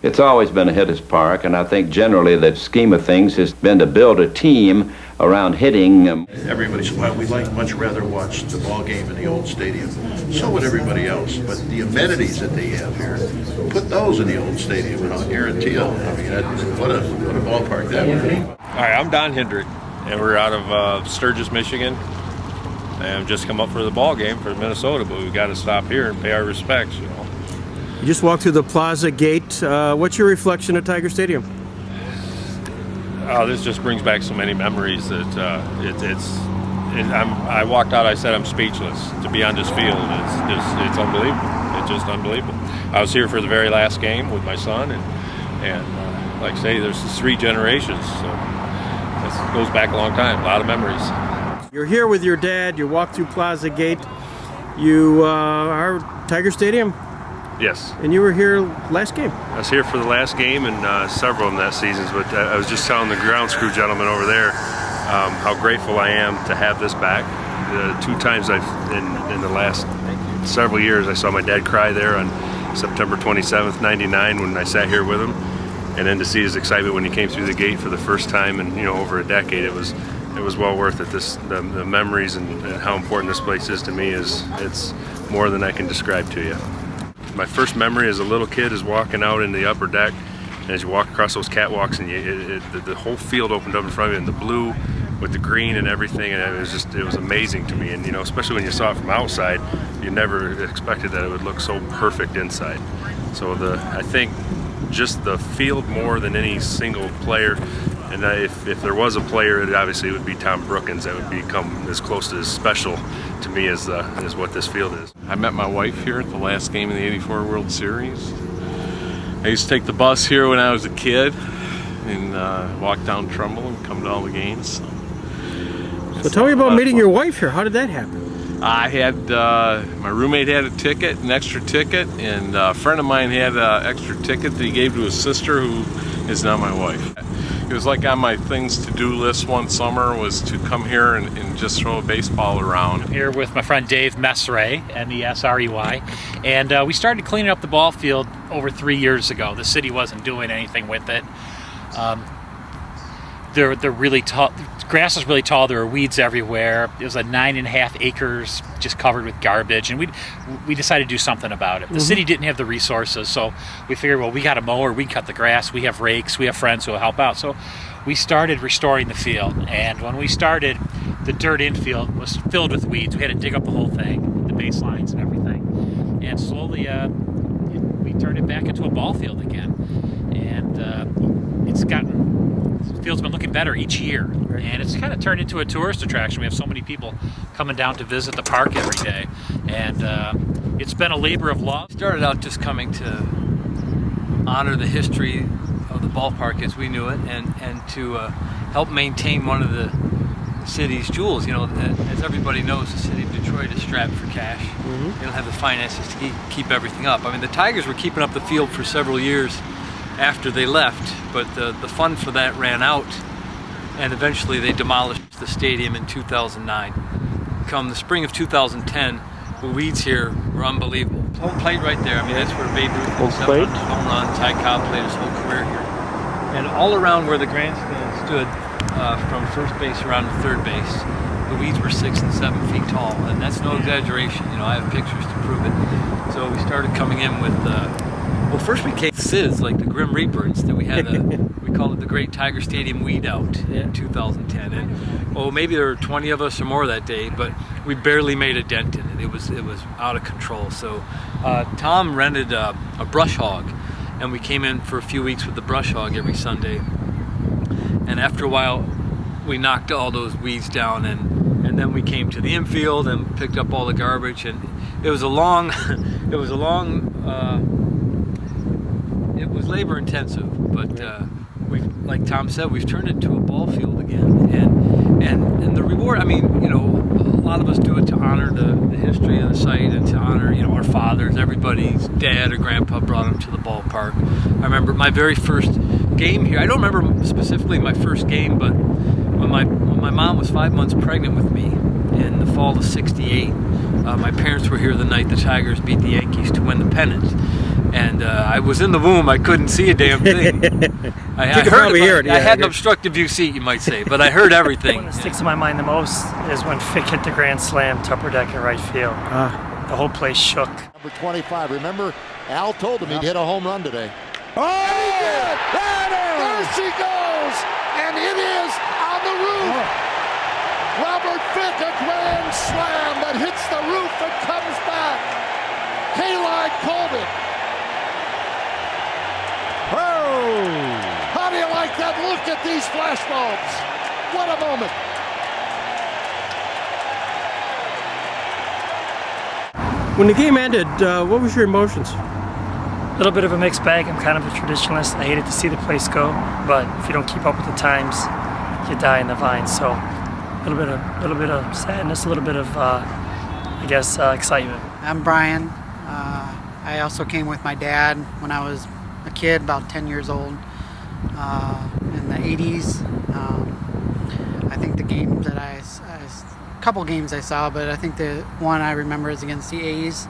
It's always been a hitter's park, and I think generally the scheme of things has been to build a team around hitting. Everybody said, well, we'd much rather watch the ball game in the old stadium. So would everybody else. But the amenities that they have here, put those in the old stadium, and I'll guarantee you, I mean, what a ballpark that would be. Hi, I'm Don Hendrick, and we're out of Sturgis, Michigan. And just come up for the ball game for Minnesota, but we've got to stop here and pay our respects, you know. You just walked through the Plaza Gate. What's your reflection of Tiger Stadium? This just brings back so many memories that I walked out. I said I'm speechless to be on this field. It's unbelievable. It's just unbelievable. I was here for the very last game with my son, and like I say, there's 3 generations, so it goes back a long time. A lot of memories. You're here with your dad. You walked through Plaza Gate. You are Tiger Stadium. Yes. And you were here last game. I was here for the last game and several of them that season, but I was just telling the ground crew gentleman over there how grateful I am to have this back. 2 times in the last several years I saw my dad cry there on September 27th, 99 when I sat here with him, and then to see his excitement when he came through the gate for the first time in over a decade, it was well worth it. The memories and how important this place is to me it's more than I can describe to you. My first memory as a little kid is walking out in the upper deck, and as you walk across those catwalks, and the whole field opened up in front of you, and the blue with the green and everything, and it was amazing to me. And especially when you saw it from outside, you never expected that it would look so perfect inside. So I think just the field more than any single player. And if there was a player, it obviously would be Tom Brookins. That would become as close to as special to me as what this field is. I met my wife here at the last game of the '84 World Series. I used to take the bus here when I was a kid and walk down Trumbull and come to all the games. So tell me about meeting your wife here. How did that happen? I had, my roommate had an extra ticket, and a friend of mine had an extra ticket that he gave to his sister, who is now my wife. It was like on my things to do list one summer was to come here and just throw a baseball around. I'm here with my friend Dave Mesrey, M-E-S-R-E-Y, and we started cleaning up the ball field over 3 years ago. The city wasn't doing anything with it. They're really tall. Grass is really tall. There are weeds everywhere. It was 9.5 acres just covered with garbage, and we decided to do something about it. The city didn't have the resources, so we figured, well, we got a mower, we cut the grass, we have rakes, we have friends who will help out. So we started restoring the field, and when we started, the dirt infield was filled with weeds. We had to dig up the whole thing, the baselines and everything, and slowly we turned it back into a ball field again, and the field's been looking better each year, and it's kind of turned into a tourist attraction. We have so many people coming down to visit the park every day, and it's been a labor of love. We started out just coming to honor the history of the ballpark as we knew it, and to help maintain one of the city's jewels. You know, as everybody knows, the city of Detroit is strapped for cash. They don't have the finances to keep everything up. I mean, the Tigers were keeping up the field for several years after they left, but the fund for that ran out, and eventually they demolished the stadium in 2009. Come the spring of 2010, the weeds here were unbelievable. Home plate right there. I mean, that's where Babe Ruth stepped on his home run. Ty Cobb played his whole career here. And all around where the grandstand stood, from first base around to third base, the weeds were 6 and 7 feet tall, and that's no exaggeration. You know, I have pictures to prove it. So we started coming in with, well, first we came SIDS, like the Grim Reapers, that we had we called it the Great Tiger Stadium Weed Out in 2010. And maybe there were 20 of us or more that day, but we barely made a dent in it. It was out of control. So Tom rented a brush hog, and we came in for a few weeks with the brush hog every Sunday. And after a while, we knocked all those weeds down, and then we came to the infield and picked up all the garbage. And it was it was labor intensive, but like Tom said, we've turned it into a ball field again. And the reward, I mean, you know, a lot of us do it to honor the history of the site and to honor, you know, our fathers. Everybody's dad or grandpa brought them to the ballpark. I remember my very first game here. I don't remember specifically my first game, but when my mom was 5 months pregnant with me in the fall of '68, my parents were here the night the Tigers beat the Yankees to win the pennant. And I was in the womb. I couldn't see a damn thing. I had an obstructive view seat, you might say, but I heard everything. What sticks in my mind the most is when Fick hit the grand slam, Tupper Deck in right field. The whole place shook. Number 25. Remember, Al told him he'd hit a home run today. Oh! And he did! There she goes! And it is on the roof! Robert Fick, a grand slam that hits the roof and comes back. K-Line called it. Oh! How do you like that? Look at these flashbulbs. What a moment. When the game ended, what was your emotions? A little bit of a mixed bag. I'm kind of a traditionalist. I hated to see the place go, but if you don't keep up with the times, you die in the vine. So a little bit of sadness, a little bit of, excitement. I'm Brian. I also came with my dad when I was a kid, about 10 years old, in the 80s. I think the game that a couple games I saw, but I think the one I remember is against the A's.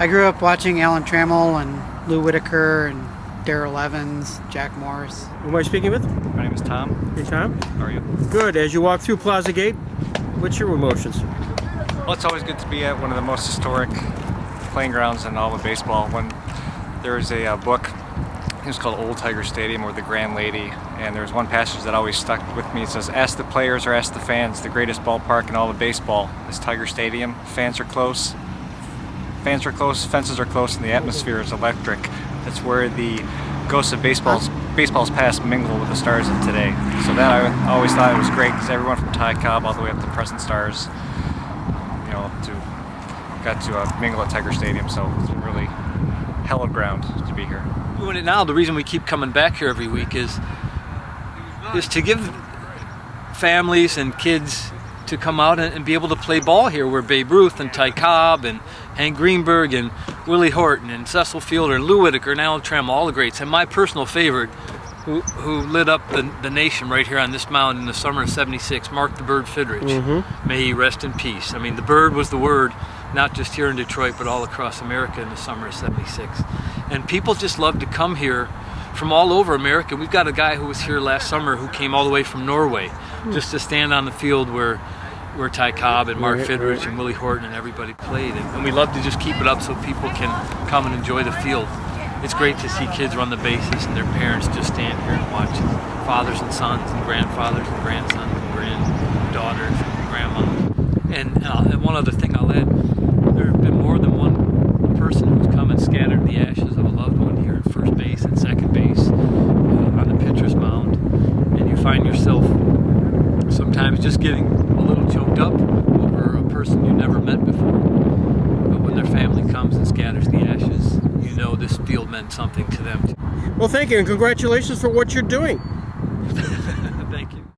I grew up watching Alan Trammell and Lou Whitaker and Darrell Evans, Jack Morris. Who am I speaking with? My name is Tom. Hey, Tom. How are you? Good. As you walk through Plaza Gate, what's your emotions? Well, it's always good to be at one of the most historic playing grounds in all of baseball. When there was a book, it was called Old Tiger Stadium or The Grand Lady, and there was one passage that always stuck with me. It says, "Ask the players or ask the fans, the greatest ballpark in all of baseball is Tiger Stadium. Fans are close, fences are close, and the atmosphere is electric." That's where the ghosts of baseball's past mingle with the stars of today. So that I always thought it was great, because everyone from Ty Cobb all the way up to present stars, you know, got to mingle at Tiger Stadium. So it's been really hallowed ground to be here. Doing it now, the reason we keep coming back here every week is to give families and kids to come out and be able to play ball here, where Babe Ruth and Ty Cobb and Hank Greenberg and Willie Horton and Cecil Fielder and Lou Whitaker and Alan Trammell, all the greats, and my personal favorite, who lit up the nation right here on this mound in the summer of '76, Mark the Bird Fidrich. May he rest in peace. I mean, the bird was the word, not just here in Detroit, but all across America in the summer of '76. And people just love to come here from all over America. We've got a guy who was here last summer who came all the way from Norway just to stand on the field where Ty Cobb and Mark Fidrich and Willie Horton and everybody played. And we love to just keep it up so people can come and enjoy the field. It's great to see kids run the bases and their parents just stand here and watch fathers and sons and grandfathers and grandsons and granddaughters and grandmas. And one other thing I'll add, there have been more than one person who's come and scattered the ashes of a loved one here at first base and second base on the pitcher's mound. And you find yourself sometimes just getting a little choked up over a person you never met before. But when their family comes and scatters the ashes, you know this field meant something to them. Well, thank you, and congratulations for what you're doing.